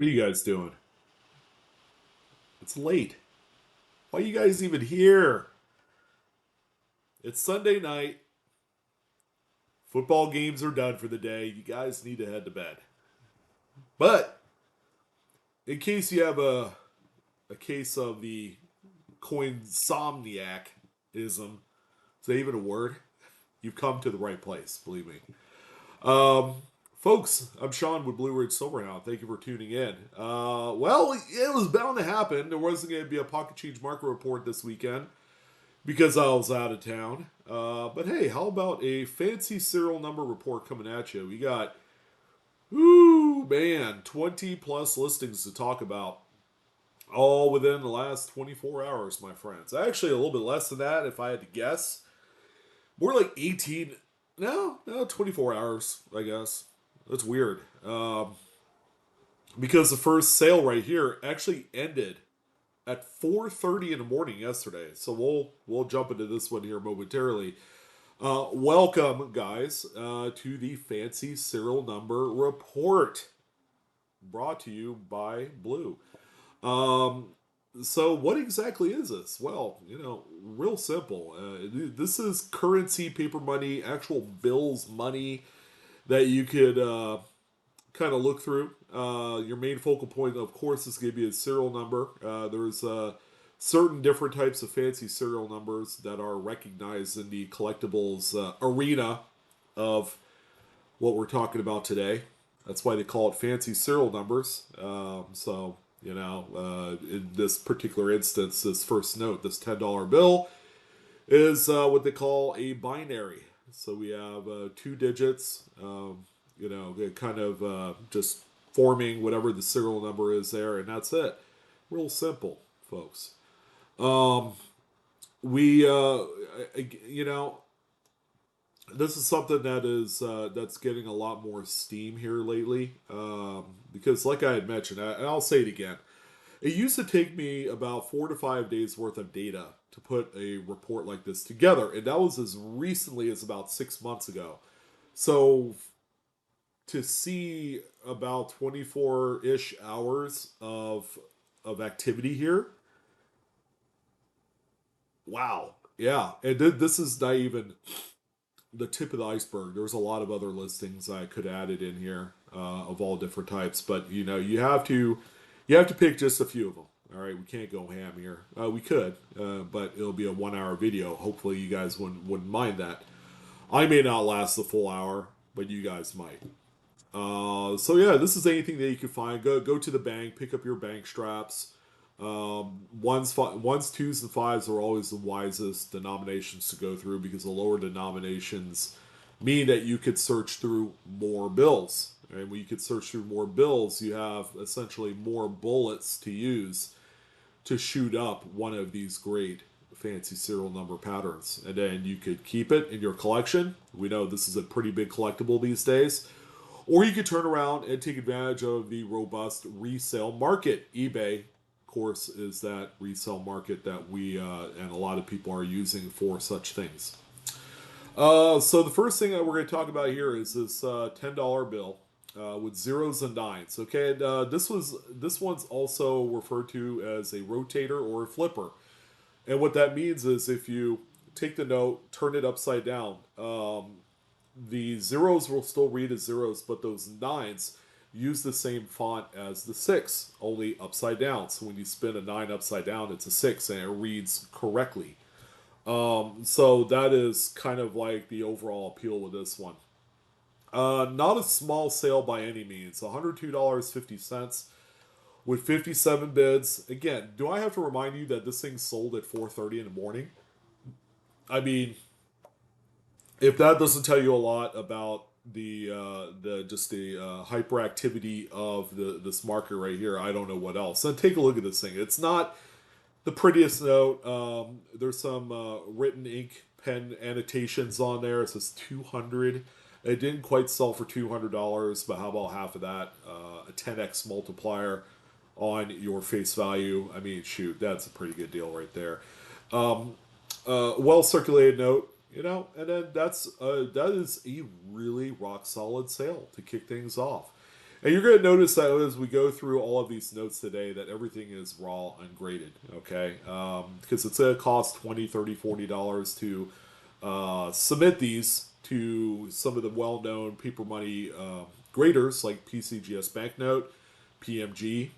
What are you guys doing? It's late. Why are you guys even here? It's Sunday night. Football games are done for the day. You guys need to head to bed. But in case you have a case of the coinsomniac ism, is that even a word? You've come to the right place, believe me. Um, Folks, I'm Sean with Blue Ridge Silverhound. Thank you for tuning in. Well, it was bound to happen. There wasn't going to be a pocket change market report this weekend because I was out of town. But hey, how about a fancy serial number report coming at you? We got, ooh, man, 20 plus listings to talk about, all within the last 24 hours, my friends. Actually, a little bit less than that if I had to guess. More like 18, no, 24 hours, I guess. That's weird. Because the first sale right here actually ended at 4:30 in the morning yesterday. So we'll jump into this one here momentarily. Welcome, guys, to the Fancy Serial Number Report, brought to you by Blue. Um, so what exactly is this? Well, real simple. This is currency, paper money, actual bills, money that you could kind of look through. Your main focal point, of course, is going to be a serial number. There's certain different types of fancy serial numbers that are recognized in the collectibles arena of what we're talking about today. That's why they call it fancy serial numbers. In this particular instance, this first note, this $10 bill, is what they call a binary. So we have two digits, kind of just forming whatever the serial number is there, and that's it. Real simple, folks. Um, we, you know, this is something that is that's getting a lot more steam here lately. Because, like I had mentioned, and I'll say it again, it used to take me about 4 to 5 days worth of data to put a report like this together, and that was as recently as about 6 months ago. So to see about 24-ish hours of activity here, wow, yeah. And this is not even the tip of the iceberg. There's a lot of other listings I could add it in here of all different types, but you have to pick just a few of them. All right, we can't go ham here. We could, but it'll be a 1 hour video. Hopefully, you guys wouldn't mind that. I may not last the full hour, but you guys might. So yeah, this is anything that you can find. Go to the bank, pick up your bank straps. Ones, twos, and fives are always the wisest denominations to go through because the lower denominations mean that you could search through more bills. And when you could search through more bills, you have essentially more bullets to use to shoot up one of these great fancy serial number patterns. And then you could keep it in your collection. We know this is a pretty big collectible these days. Or you could turn around and take advantage of the robust resale market. eBay, of course, is that resale market that we and a lot of people are using for such things. So the first thing that we're going to talk about here is this $10 bill with zeros and nines. Okay, and this one's also referred to as a rotator or a flipper. And what that means is if you take the note, turn it upside down, the zeros will still read as zeros, but those nines use the same font as the six, only upside down. So when you spin a nine upside down, it's a six, and it reads correctly. So that is kind of like the overall appeal with this one. Not a small sale by any means. $102.50 with 57 bids. Again, do I have to remind you that this thing sold at 4:30 in the morning? I mean, if that doesn't tell you a lot about the hyperactivity of this market right here, I don't know what else. Then take a look at this thing. It's not the prettiest note. There's some written ink pen annotations on there. It says 200. It didn't quite sell for $200, but how about half of that? A 10x multiplier on your face value. I mean, shoot, that's a pretty good deal right there. Well circulated note, and then that is a really rock solid sale to kick things off. And you're going to notice that as we go through all of these notes today that everything is raw ungraded, okay? Because it's going to cost $20, $30, $40 to submit these to some of the well-known paper money graders like PCGS Banknote, PMG,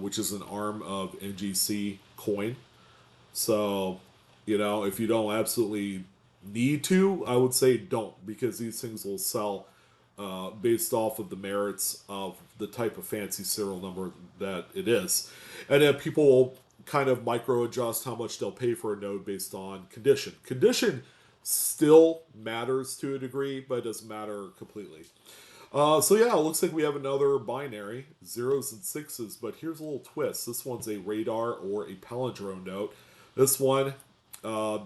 which is an arm of NGC Coin. So, if you don't absolutely need to, I would say don't, because these things will sell based off of the merits of the type of fancy serial number that it is. And then people will kind of micro adjust how much they'll pay for a node based on condition. Condition still matters to a degree, but it doesn't matter completely. So yeah, it looks like we have another binary, zeros and sixes, but here's a little twist. This one's a radar or a palindrome note. This one,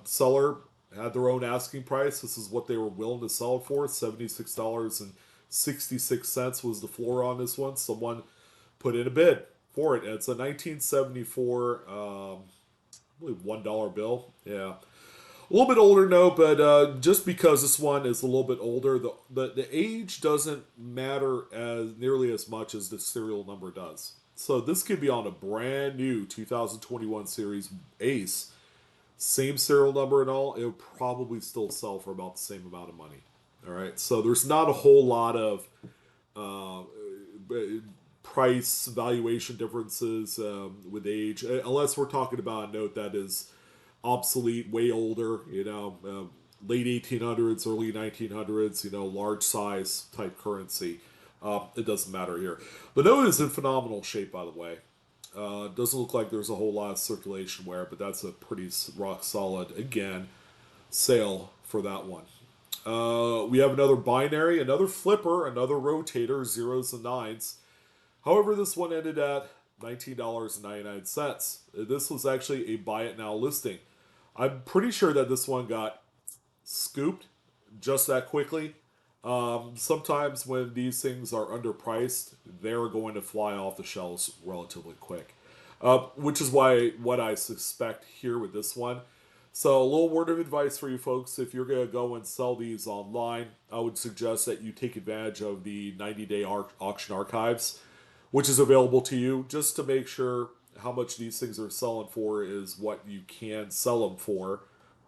seller had their own asking price. This is what they were willing to sell it for. $76.66 was the floor on this one. Someone put in a bid for it. And it's a 1974, I believe $1 bill. Yeah. A little bit older note, but just because this one is a little bit older, the age doesn't matter as nearly as much as the serial number does. So this could be on a brand new 2021 series Ace, same serial number and all. It would probably still sell for about the same amount of money. All right, so there's not a whole lot of price valuation differences with age, unless we're talking about a note that is obsolete, way older, late 1800s, early 1900s, large size type currency. It doesn't matter here. The note is in phenomenal shape, by the way. Doesn't look like there's a whole lot of circulation wear, but that's a pretty rock solid, again, sale for that one. We have another binary, another flipper, another rotator, zeros and nines. However, this one ended at $19.99. This was actually a buy it now listing. I'm pretty sure that this one got scooped just that quickly. Sometimes when these things are underpriced, they're going to fly off the shelves relatively quick. Which is what I suspect here with this one. So a little word of advice for you folks. If you're going to go and sell these online, I would suggest that you take advantage of the 90-day auction archives, which is available to you, just to make sure how much these things are selling for is what you can sell them for.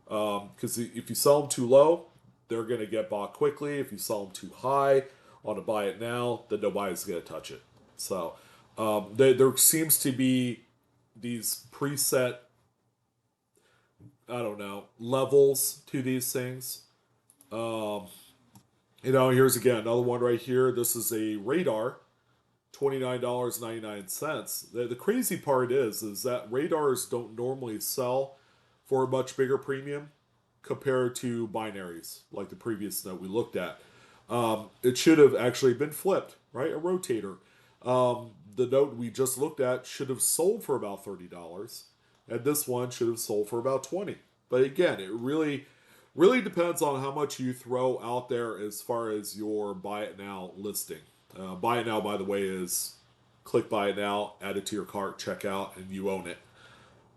Because if you sell them too low, they're going to get bought quickly. If you sell them too high on a buy it now, then nobody's going to touch it. So there seems to be these preset, I don't know, levels to these things. Here's again another one right here. This is a radar. $29.99. The crazy part is that radars don't normally sell for a much bigger premium compared to binaries, like the previous note we looked at. It should have actually been flipped, right? A rotator. The note we just looked at should have sold for about $30, and this one should have sold for about $20. But again, it really depends on how much you throw out there as far as your buy it now listing. Buy it now, by the way, is click buy it now, add it to your cart, check out, and you own it.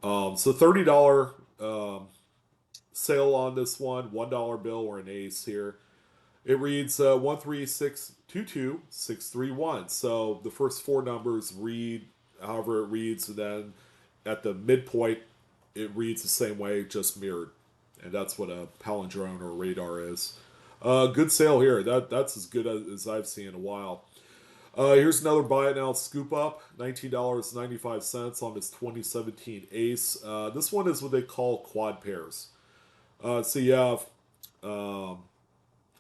So $30 sale on this one, $1 bill or an ace here. It reads 13622-631. So the first four numbers read however it reads, and then at the midpoint, it reads the same way, just mirrored. And that's what a palindrome or radar is. Good sale here. That's as good as I've seen in a while. Here's another buy it now scoop up, $19.95 on this 2017 Ace. This one is what they call quad pairs. So you have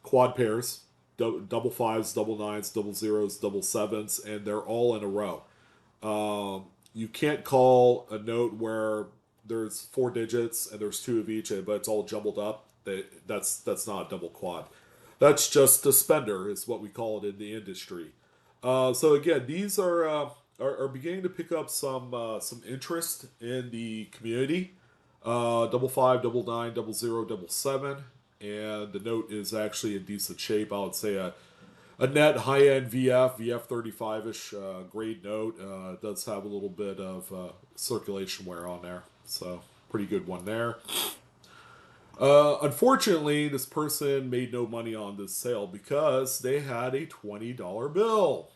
quad pairs, double fives, double nines, double zeros, double sevens, and they're all in a row. You can't call a note where there's four digits and there's two of each, but it's all jumbled up. That's not a double quad. That's just a spender, is what we call it in the industry. So again, these are beginning to pick up some interest in the community. Double five, double nine, double zero, double seven, and the note is actually in decent shape. I would say a net high-end VF 35-ish grade note. It does have a little bit of circulation wear on there, so pretty good one there. Unfortunately, this person made no money on this sale because they had a $20 bill.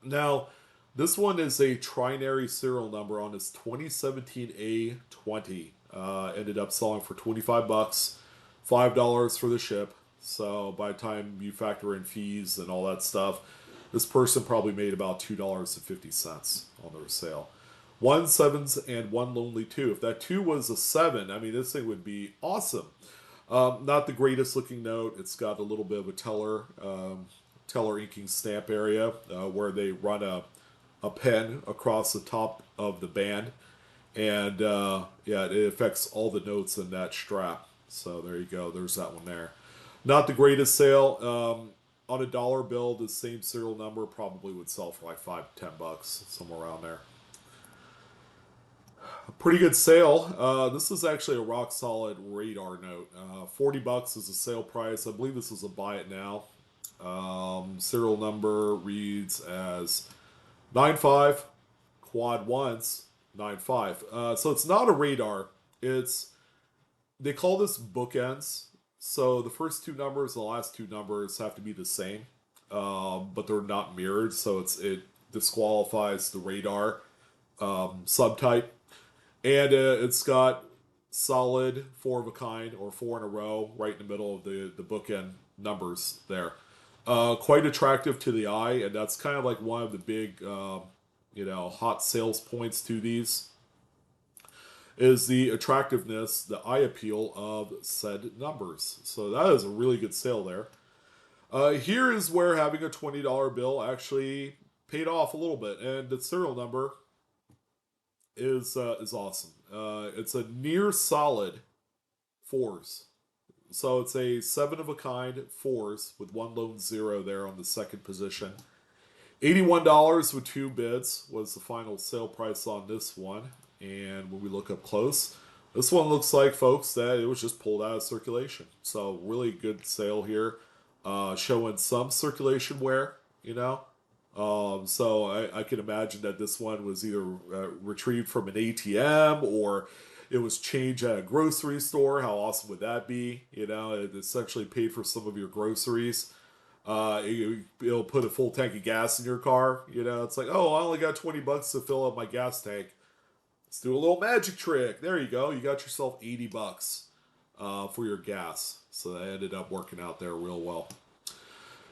Now, this one is a trinary serial number on this 2017 A20. Ended up selling for 25 bucks, $5 for the ship. So by the time you factor in fees and all that stuff, this person probably made about $2.50 on their sale. One sevens and one lonely two. If that two was a seven, I mean, this thing would be awesome. Not the greatest looking note. It's got a little bit of a teller inking stamp area where they run a pen across the top of the band, and yeah, it affects all the notes in that strap. So there you go. There's that one there. Not the greatest sale. On a dollar bill, the same serial number probably would sell for like $5 to $10, somewhere around there. A pretty good sale. This is actually a rock solid radar note. 40 bucks is the sale price. I believe this is a buy it now. Serial number reads as 95 quad ones 95. So it's not a radar. It's They call this bookends. So the first two numbers and the last two numbers have to be the same, but they're not mirrored. So it disqualifies the radar subtype. And it's got solid four of a kind or four in a row right in the middle of the bookend numbers there. Quite attractive to the eye, and that's kind of like one of the big, hot sales points to these is the attractiveness, the eye appeal of said numbers. So that is a really good sale there. Here is where having a $20 bill actually paid off a little bit, and the serial number is awesome. It's a near solid fours. So it's a seven of a kind fours with one lone zero there on the second position. $81 with two bids was the final sale price on this one. And when we look up close, this one looks like, folks, that it was just pulled out of circulation. So really good sale here, showing some circulation wear, So I can imagine that this one was either retrieved from an ATM or it was changed at a grocery store. How awesome would that be? It essentially paid for some of your groceries. It'll put a full tank of gas in your car. It's like, oh, I only got 20 bucks to fill up my gas tank. Let's do a little magic trick. There you go. You got yourself 80 bucks for your gas. So that ended up working out there real well.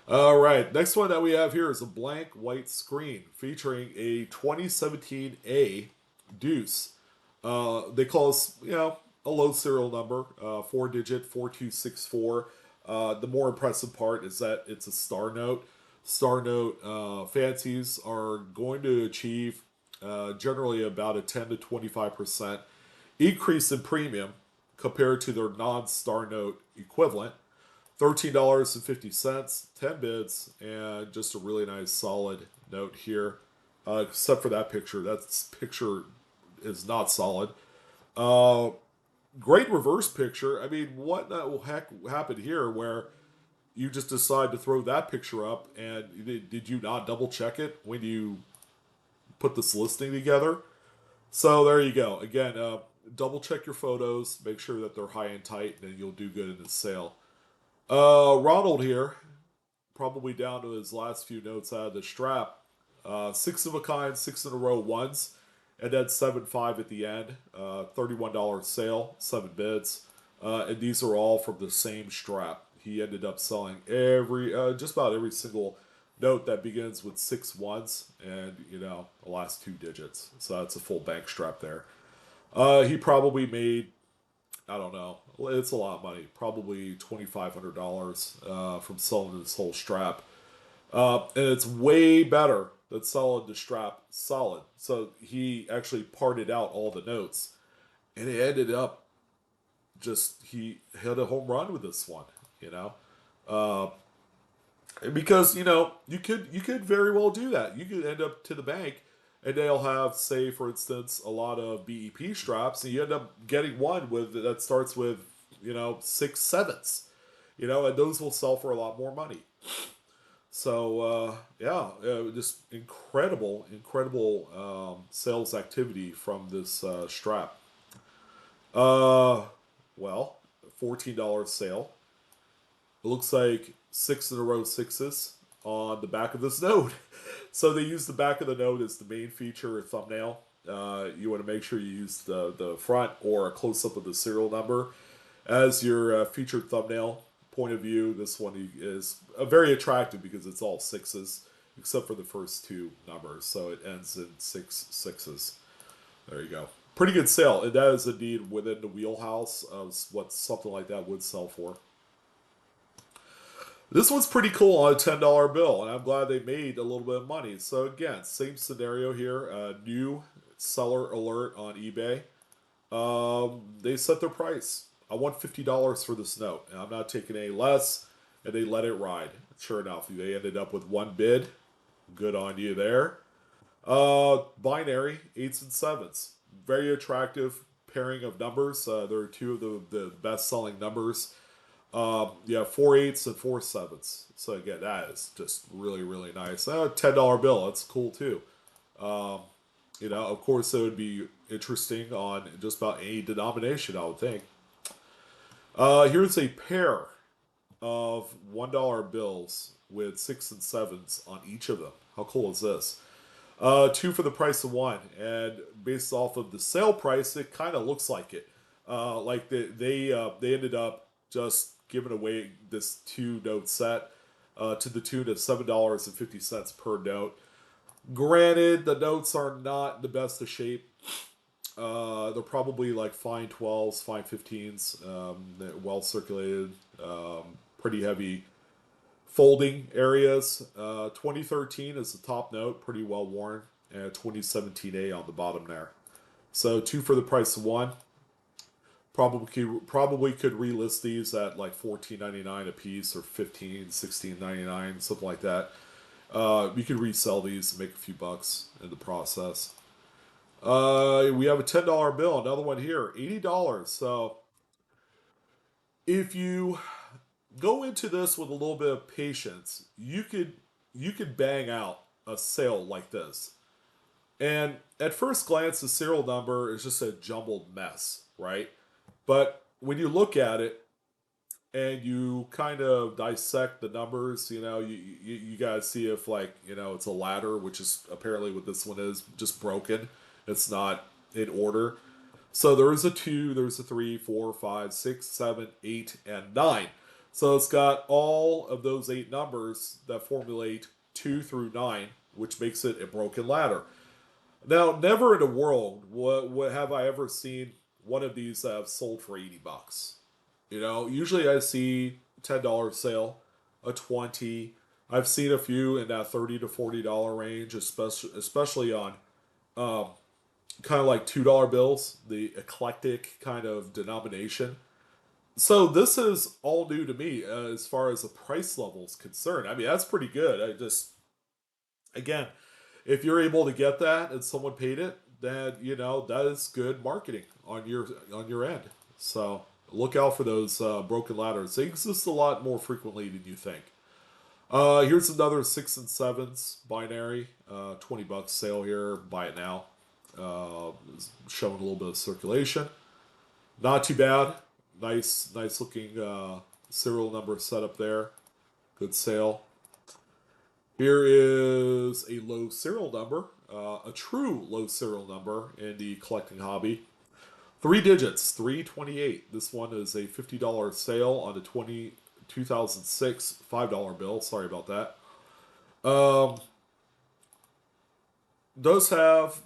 All right, next one that we have here is a blank white screen featuring a 2017 A Deuce. They call us, a low serial number, 4-digit 4264. The more impressive part is that it's a star note. Star note fancies are going to achieve generally about a 10 to 25% increase in premium compared to their non-star note equivalent. $13.50, 10 bids, and just a really nice solid note here. Except for that picture. That picture is not solid. Great reverse picture. I mean, what the heck happened here where you just decide to throw that picture up, and did you not double check it when you put this listing together? So there you go. Again, double check your photos, make sure that they're high and tight, and you'll do good in the sale. Ronald here, probably down to his last few notes out of the strap. Six of a kind, six in a row ones, and then 7.5 at the end. $31 sale, 7 bids, and these are all from the same strap. He ended up selling just about every single note that begins with 6 ones and the last 2 digits. So that's a full bank strap there. He probably made, I don't know, it's a lot of money, probably $2,500 from selling this whole strap. And it's way better than selling the strap solid. So he actually parted out all the notes, and it ended up he hit a home run with this one, because you could very well do that. You could end up to the bank, and they'll have, say, for instance, a lot of BEP straps, and you end up getting one that starts with 6 sevens, and those will sell for a lot more money. So just incredible sales activity from this strap. $14 sale. It looks like 6 in a row sixes, on the back of this note. So they use the back of the note as the main feature or thumbnail. You want to make sure you use the front or a close-up of the serial number as your featured thumbnail point of view. This one is very attractive because it's all sixes, except for the first two numbers. So it ends in 6 sixes. There you go. Pretty good sale. And that is indeed within the wheelhouse of what something like that would sell for. This one's pretty cool on a $10 bill, and I'm glad they made a little bit of money. So again, same scenario here. New seller alert on eBay. They set their price. I want $50 for this note, and I'm not taking any less, and they let it ride. Sure enough, they ended up with one bid. Good on you there. Binary, 8s and 7s. Very attractive pairing of numbers. There are two of the best-selling numbers. Yeah, 4 8s and 4 7s. So again, that is just really, really nice. $10 bill, that's cool too. Of course, it would be interesting on just about any denomination, I would think. Here's a pair of $1 bills with 6 and 7s on each of them. How cool is this? Two for the price of one, and based off of the sale price, it kind of looks like it. Like they ended up just giving away this 2-note set to the tune of $7.50 per note. Granted, the notes are not the best of shape. They're probably like fine 12s, fine 15s, well circulated, pretty heavy folding areas. 2013 is the top note, pretty well worn, and 2017A on the bottom there. So two for the price of one. Probably could relist these at like $14.99 a piece or $15, $16.99, something like that. You could resell these and make a few bucks in the process. We have a $10 bill, another one here, $80. So if you go into this with a little bit of patience, you could bang out a sale like this. And at first glance, the serial number is just a jumbled mess, right? But when you look at it and you kind of dissect the numbers, you gotta see if it's a ladder, which is apparently what this one is, just broken. It's not in order. So there is a 2, there's a 3, 4, 5, 6, 7, 8, and 9. So it's got all of those 8 numbers that formulate 2 through 9, which makes it a broken ladder. Now, never in the world what have I ever seen one of these have sold for $80. Usually I see $10 sale, a 20. I've seen a few in that $30 to $40 range, especially on kind of like $2 bills, the eclectic kind of denomination. So this is all new to me as far as the price level is concerned. I mean, that's pretty good. Again, if you're able to get that and someone paid it, then that is good marketing on your end. So look out for those broken ladders. They exist a lot more frequently than you think. Here's another 6 and 7s binary, $20 sale here. Buy it now. Showing a little bit of circulation. Not too bad. Nice looking serial number setup there. Good sale. Here is a low serial number, a true low serial number in the collecting hobby. 3 digits, 328. This one is a $50 sale on the 2006 $5 bill. Sorry about that. Does have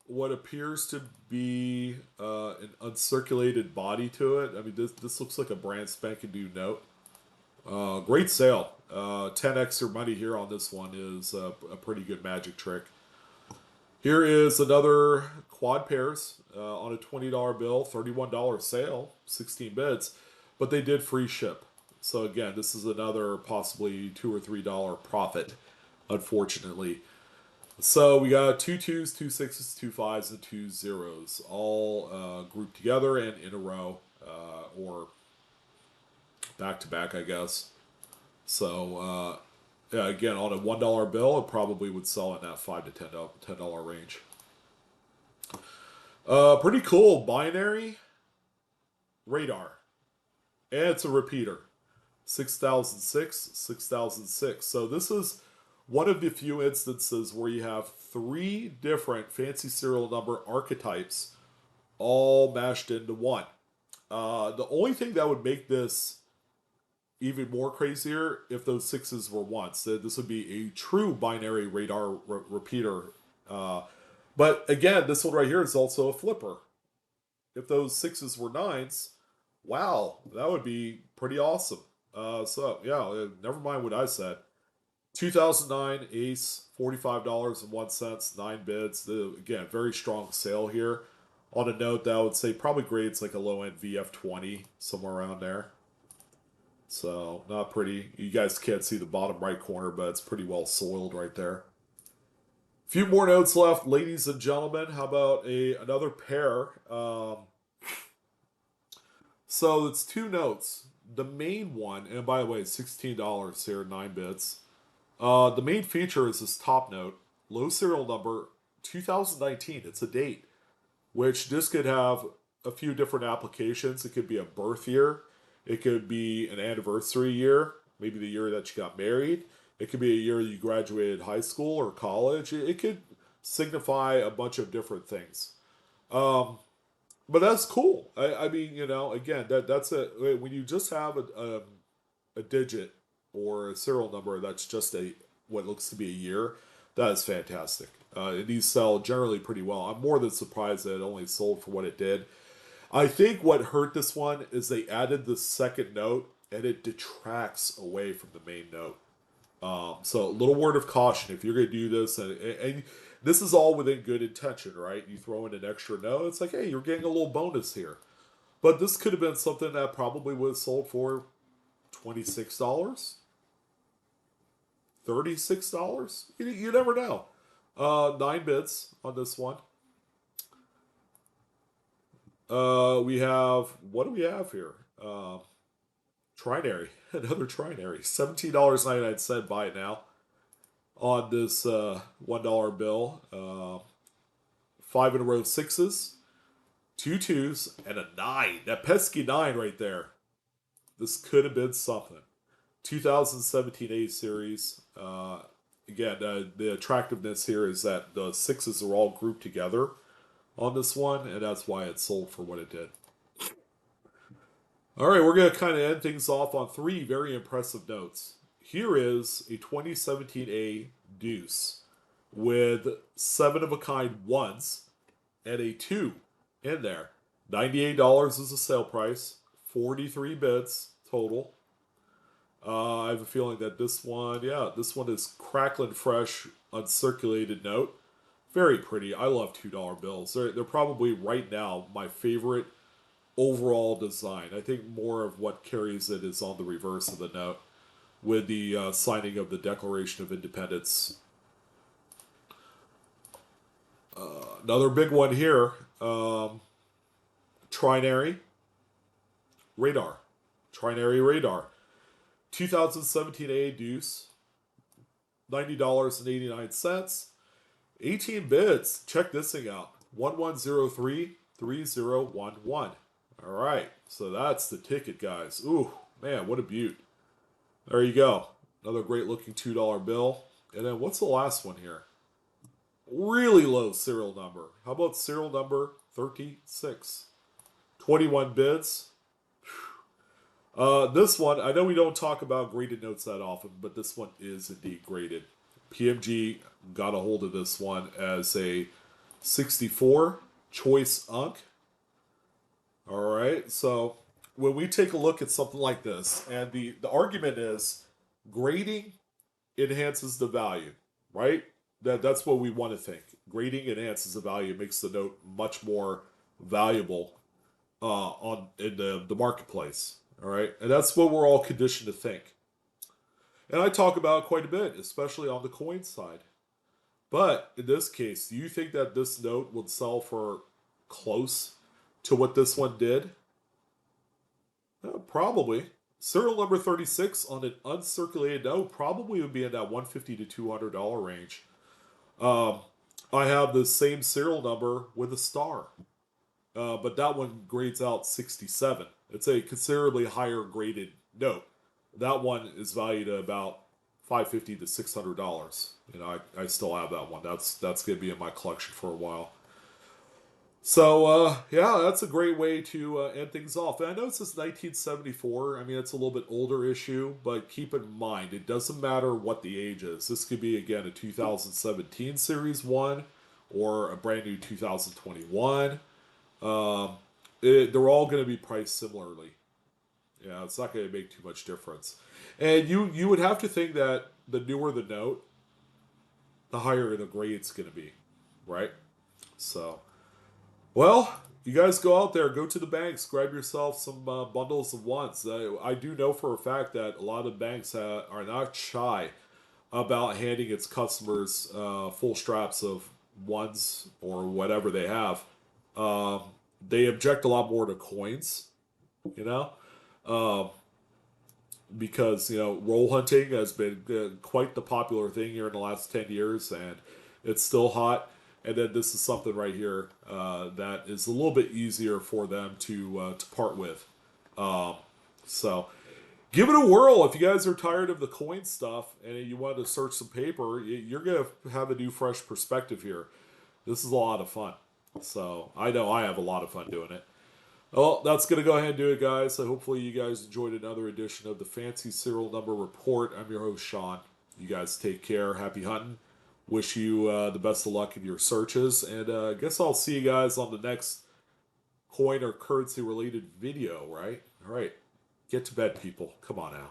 what appears to be an uncirculated body to it. I mean, this looks like a brand spanking new note. Great sale. 10x your money here on this one is a pretty good magic trick. Here is another quad pairs on a $20 bill, $31 sale, 16 bids, but they did free ship. So again, this is another possibly $2 or $3 profit, unfortunately. So we got 2 2s, 2 6s, 2 5s, and 2 0s, all grouped together and in a row, or back to back, I guess. So yeah, again, on a $1 bill, it probably would sell in that $5 to $10 range. Pretty cool binary radar, and it's a repeater. 6006, 6006. So this is one of the few instances where you have three different fancy serial number archetypes all mashed into one. The only thing that would make this even more crazier if those sixes were ones. This would be a true binary radar repeater. Uh, but again, this one right here is also a flipper. If those sixes were nines, wow, that would be pretty awesome. Yeah, never mind what I said. 2009 Ace, $45.01, 9 bids. Again, very strong sale here. On a note that I would say probably grades like a low end VF20, somewhere around there. So, not pretty. You guys can't see the bottom right corner, but it's pretty well soiled right there. Few more notes left, ladies and gentlemen. How about another pair? So it's two notes. The main one, and by the way, it's $16 here, 9 bits. The main feature is this top note, low serial number, 2019. It's a date, which this could have a few different applications. It could be a birth year, it could be an anniversary year, maybe the year that you got married. It could be a year you graduated high school or college. It could signify a bunch of different things. Um, but that's cool. I mean, again, that's it. When you just have a digit or a serial number that's just a what looks to be a year, that is fantastic. And these sell generally pretty well. I'm more than surprised that it only sold for what it did. I think what hurt this one is they added the second note and it detracts away from the main note. So, a little word of caution if you're going to do this, and this is all within good intention, right? You throw in an extra note, it's like, hey, you're getting a little bonus here. But this could have been something that probably would have sold for $26, $36. You never know. 9 bits on this one. We have, what do we have here? Trinary, another Trinary, $17.99 buy it now on this $1 bill. Five in a row sixes, two twos, and a nine. That pesky nine right there. This could have been something. 2017 A series. Again, the attractiveness here is that the sixes are all grouped together on this one, and that's why it sold for what it did. All right, we're going to kind of end things off on three very impressive notes. Here is a 2017A deuce with 7 of a kind ones and a 2 in there. $98 is the sale price, 43 bits total. I have a feeling that this one is crackling fresh, uncirculated note. Very pretty. I love $2 bills. They're probably right now my favorite overall design. I think more of what carries it is on the reverse of the note with the signing of the Declaration of Independence. Another big one here. Trinary radar. Trinary radar. 2017A deuce. $90.89. 18 bits. Check this thing out. 11033011. All right, so that's the ticket, guys. Ooh, man, what a beaut. There you go. Another great looking $2 bill. And then what's the last one here? Really low serial number. How about serial number 36? 21 bids. This one, I know we don't talk about graded notes that often, but this one is indeed graded. PMG got a hold of this one as a 64 choice unk. All right, so when we take a look at something like this, and the argument is grading enhances the value, right? That's what we want to think. Grading enhances the value, makes the note much more valuable in the marketplace. All right, and that's what we're all conditioned to think. And I talk about it quite a bit, especially on the coin side. But in this case, do you think that this note would sell for close to what this one did? Probably. Serial number 36 on an uncirculated note probably would be in that $150 to $200 range. I have the same serial number with a star, but that one grades out 67. It's a considerably higher graded note. That one is valued at about $550 to $600. I still have that one. That's gonna be in my collection for a while. So yeah, that's a great way to end things off. And I know it's this 1974. I mean, it's a little bit older issue, but keep in mind it doesn't matter what the age is. This could be again a 2017 Series One, or a brand new 2021. Um, they're all going to be priced similarly. Yeah, it's not going to make too much difference. And you would have to think that the newer the note, the higher the grade's going to be, right? So. Well, you guys go out there, go to the banks, grab yourself some bundles of ones. I do know for a fact that a lot of banks are not shy about handing its customers full straps of ones or whatever they have. Um, they object a lot more to coins, you know, um, because roll hunting has been quite the popular thing here in the last 10 years, and it's still hot. And then this is something right here that is a little bit easier for them to part with. Um, so give it a whirl if you guys are tired of the coin stuff and you want to search some paper. You're gonna have a new, fresh perspective here. This is a lot of fun. So I know I have a lot of fun doing it. Well, that's going to go ahead and do it, guys. So hopefully you guys enjoyed another edition of the Fancy Serial Number Report. I'm your host, Sean. You guys take care. Happy hunting. Wish you the best of luck in your searches. And I guess I'll see you guys on the next coin or currency related video, right? All right. Get to bed, people. Come on now.